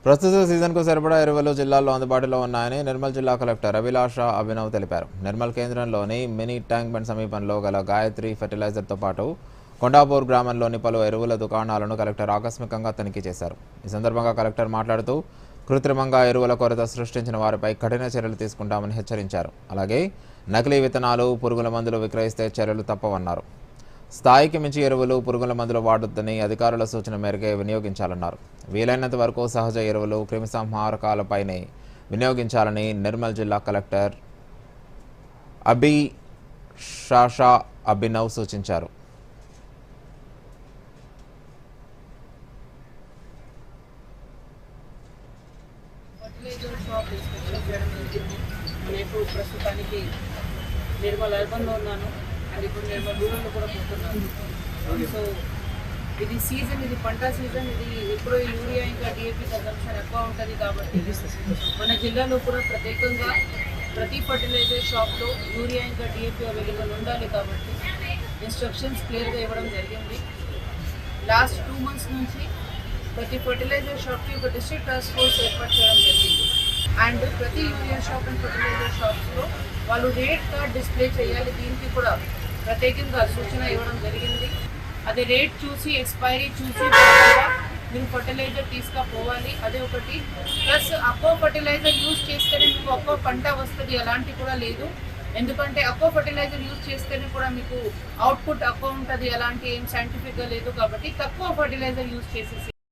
ప్రస్తుత సీజన్కు సరిపడా ఎరువులు జిల్లాలో అందుబాటులో ఉన్నాయని నిర్మల్ జిల్లా కలెక్టర్ అభిలాష అభినవ్ తెలిపారు. నిర్మల్ కేంద్రంలోని మినీ ట్యాంక్ బండ్ సమీపంలో గల గాయత్రి ఫెర్టిలైజర్తో పాటు కొండాపూర్ గ్రామంలోని పలు ఎరువుల దుకాణాలను కలెక్టర్ ఆకస్మికంగా తనిఖీ చేశారు. ఈ సందర్భంగా కలెక్టర్ మాట్లాడుతూ కృత్రిమంగా ఎరువుల కొరత సృష్టించిన వారిపై కఠిన చర్యలు తీసుకుంటామని హెచ్చరించారు. అలాగే నకిలీ విత్తనాలు, పురుగుల మందులు విక్రయిస్తే చర్యలు తప్పవన్నారు. స్థాయికి మించి ఎరువులు, పురుగుల మందులు వాడొద్దని అధికారుల సూచన మేరకే వినియోగించాలన్నారు. వీలైనంత వరకు సహజ ఎరువులు, క్రిమిసంహారకాలపైనే వినియోగించాలని నిర్మల్ జిల్లా కలెక్టర్ అభిషాషా అభినవ్ సూచించారు. ప్రస్తుతానికి నిర్మల్ అర్బన్లో ఉన్నాను అండ్ ఇప్పుడు నిర్మల్ రూరల్లో కూడా పోతున్నాను. సో ఇది సీజన్, ఇది పంట సీజన్. ఇది ఎప్పుడో యూరియా ఇంకా డిఏపి కన్సంప్షన్ ఎక్కువ ఉంటుంది కాబట్టి మన జిల్లాలో కూడా ప్రత్యేకంగా ప్రతి ఫర్టిలైజర్ షాప్లో యూరియా ఇంకా డిఏపి అవైలబుల్ ఉండాలి కాబట్టి ఇన్స్ట్రక్షన్స్ క్లియర్గా ఇవ్వడం జరిగింది. లాస్ట్ 2 months నుంచి ప్రతి ఫర్టిలైజర్ షాప్కి ఒక డిస్ట్రిక్ట్ టాస్క్ ఫోర్స్ ఏర్పాటు చేయడం జరిగింది. అండ్ ప్రతి యూరియా షాప్ అండ్ ఫర్టిలైజర్ షాప్స్లో వాళ్ళు రేట్ కార్డ్ డిస్ప్లే చేయాలి. దీనికి కూడా ప్రత్యేకంగా సూచన ఇవ్వడం జరిగింది. అది రేట్ చూసి, ఎక్స్పైరీ చూసి మీరు ఫర్టిలైజర్ తీసుకుపోవాలి. అదే ఒకటి. ప్లస్ అక్కో ఫర్టిలైజర్ యూజ్ చేస్తేనే మీకు అక్కో పంట వస్తుంది, అలాంటి కూడా లేదు. ఎందుకంటే అక్కో ఫర్టిలైజర్ యూజ్ చేస్తేనే కూడా మీకు అవుట్పుట్ అక్కో ఉంటుంది, అలాంటి ఏం సైంటిఫిక్గా లేదు. కాబట్టి తక్కువ ఫర్టిలైజర్ యూజ్ చేసేసి